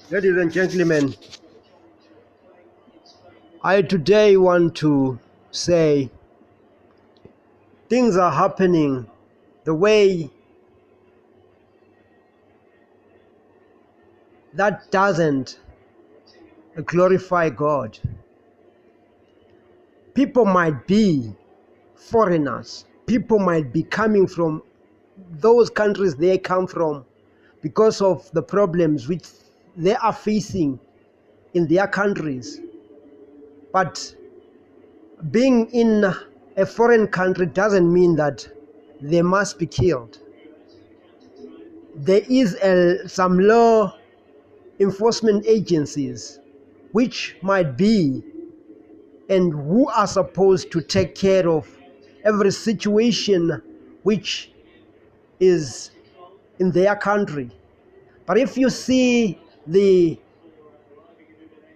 Ladies and gentlemen, I today want to say things are happening the way that doesn't glorify God. People might be foreigners, people might be coming from those countries they come from because of the problems which they are facing in their countries. But being in a foreign country doesn't mean that they must be killed. There is some law enforcement agencies which might be and who are supposed to take care of every situation which is in their country. But if you see the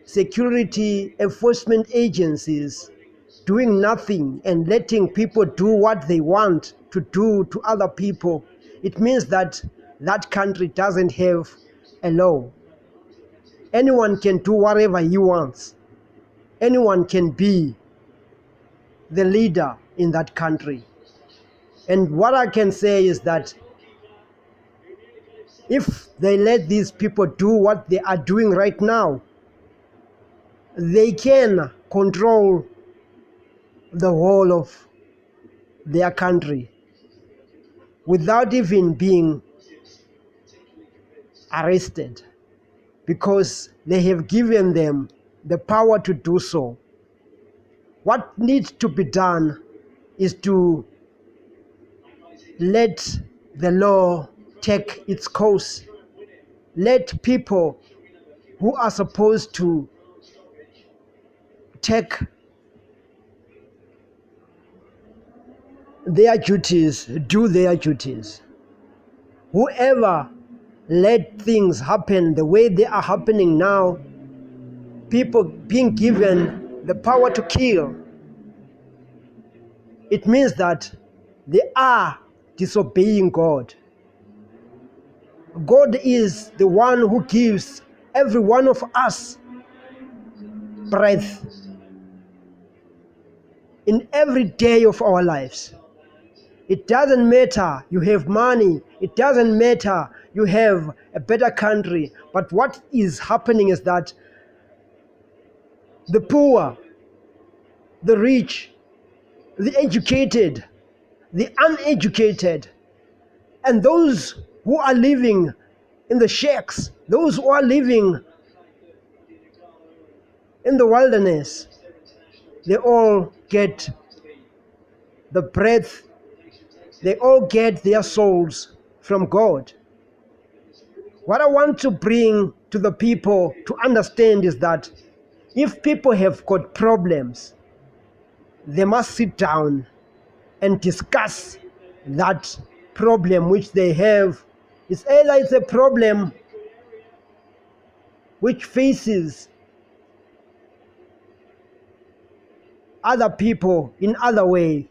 security enforcement agencies doing nothing and letting people do what they want to do to other people, it means that that country doesn't have a law. Anyone can do whatever he wants. Anyone can be the leader in that country. And what I can say is that if they let these people do what they are doing right now, they can control the whole of their country without even being arrested, because they have given them the power to do so. What needs to be done is to let the law take its course. Let people who are supposed to take their duties do their duties. Whoever let things happen the way they are happening now, people being given the power to kill, it means that they are disobeying God. God is the one who gives every one of us breath in every day of our lives. It doesn't matter you have money, it doesn't matter you have a better country, but what is happening is that the poor, the rich, the educated, the uneducated, and those who are living in the shacks, those who are living in the wilderness, they all get the breath, they all get their souls from God. What I want to bring to the people to understand is that if people have got problems, they must sit down and discuss that problem which they have. It's either it's a problem which faces other people in other way.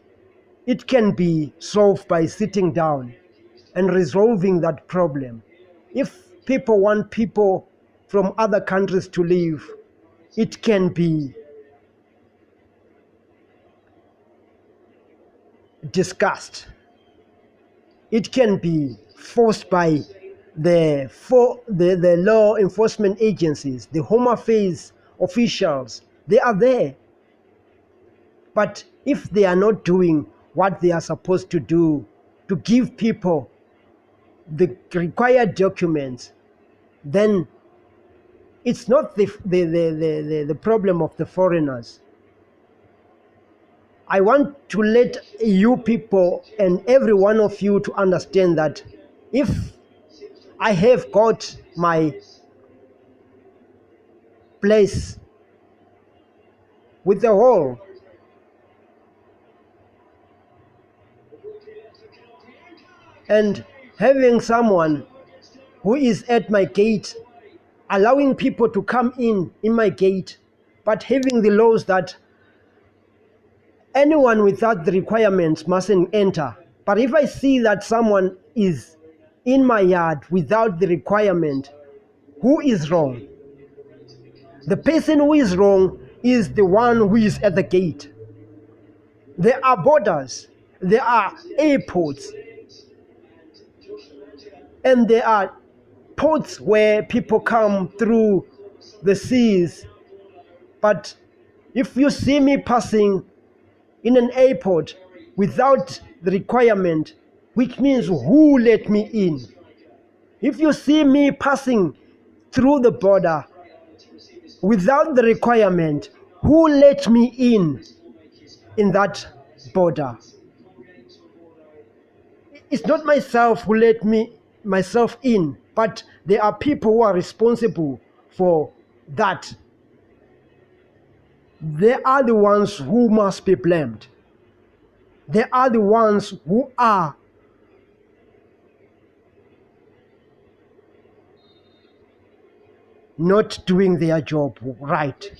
It can be solved by sitting down and resolving that problem. If people want people from other countries to live, it can be discussed. It can be forced by the law enforcement agencies, the Home Affairs officials. They are there. But if they are not doing what they are supposed to do to give people the required documents, then it's not the problem of the foreigners. I want to let you people and every one of you to understand that if I have got my place with the whole, and having someone who is at my gate, allowing people to come in my gate, but having the laws that anyone without the requirements mustn't enter. But if I see that someone is in my yard without the requirement, who is wrong. The person who is wrong is the one who is at the gate. There are borders, there are airports, and there are ports where people come through the seas. But if you see me passing in an airport without the requirement, which means who let me in? If you see me passing through the border without the requirement, who let me in that border? It's not myself who let myself in, but there are people who are responsible for that. They are the ones who must be blamed. They are the ones who are not doing their job right.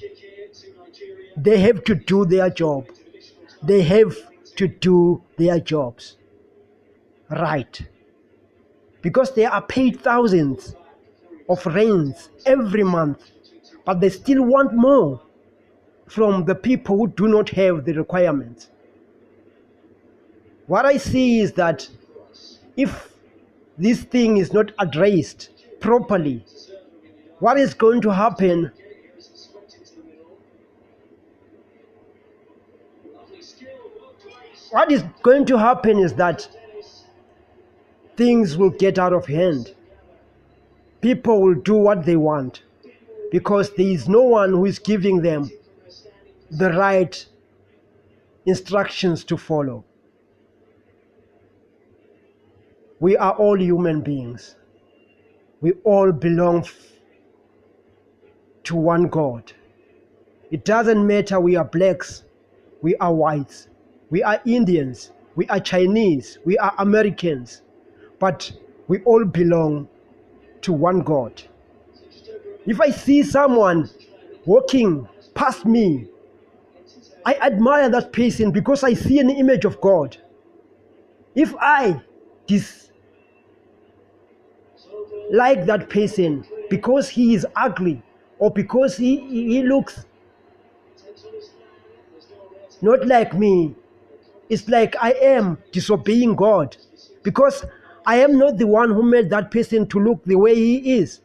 They have to do their job. They have to do their jobs right. Because they are paid thousands of rands every month, but they still want more from the people who do not have the requirements. What I see is that if this thing is not addressed properly, what is going to happen? What is going to happen is that things will get out of hand. People will do what they want because there is no one who is giving them the right instructions to follow. We are all human beings. We all belong to one God. It doesn't matter we are blacks, we are whites, we are Indians, we are Chinese, we are Americans, but we all belong to one God. If I see someone walking past me, I admire that person because I see an image of God. If I dislike that person because he is ugly or because he looks not like me, it's like I am disobeying God because I am not the one who made that person to look the way he is.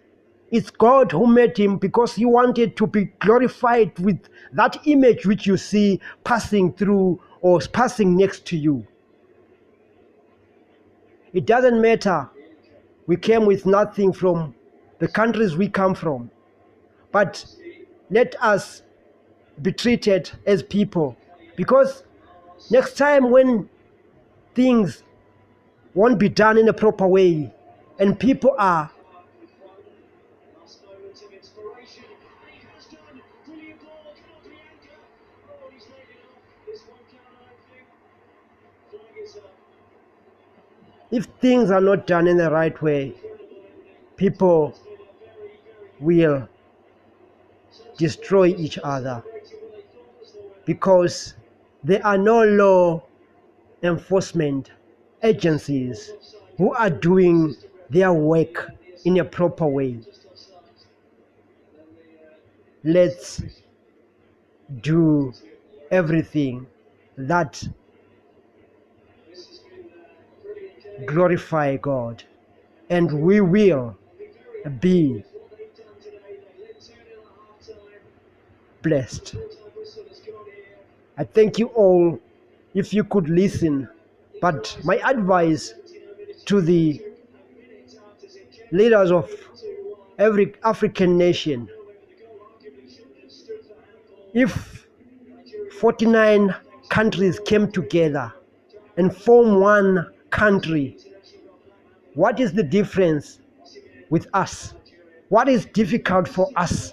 It's God who made him because he wanted to be glorified with that image which you see passing through or passing next to you. It doesn't matter. We came with nothing from the countries we come from. But let us be treated as people, because next time when things won't be done in a proper way and people are if things are not done in the right way, people will destroy each other because there are no law enforcement agencies who are doing their work in a proper way. Let's do everything that glorify God, and we will be blessed. I thank you all if you could listen, but my advice to the leaders of every African nation, if 49 countries came together and form one country, what is the difference with us? What is difficult for us?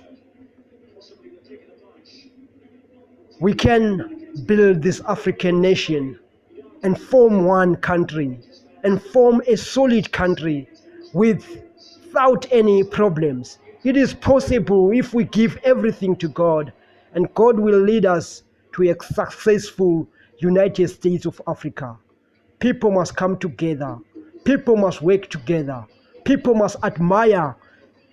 We can build this African nation and form one country and form a solid country without any problems. It is possible if we give everything to God, and God will lead us to a successful United States of Africa. People must come together. People must work together. People must admire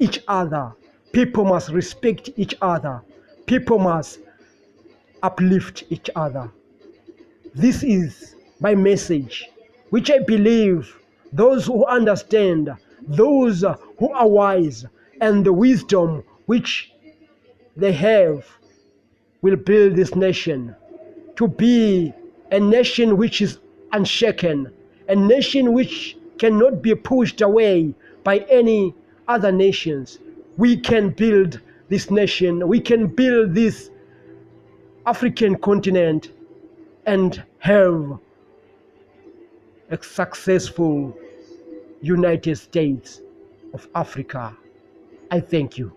each other. People must respect each other. People must uplift each other. This is my message, which I believe those who understand, those who are wise, and the wisdom which they have will build this nation to be a nation which is unshaken, a nation which cannot be pushed away by any other nations. We can build this nation, we can build this African continent and have a successful United States of Africa. I thank you.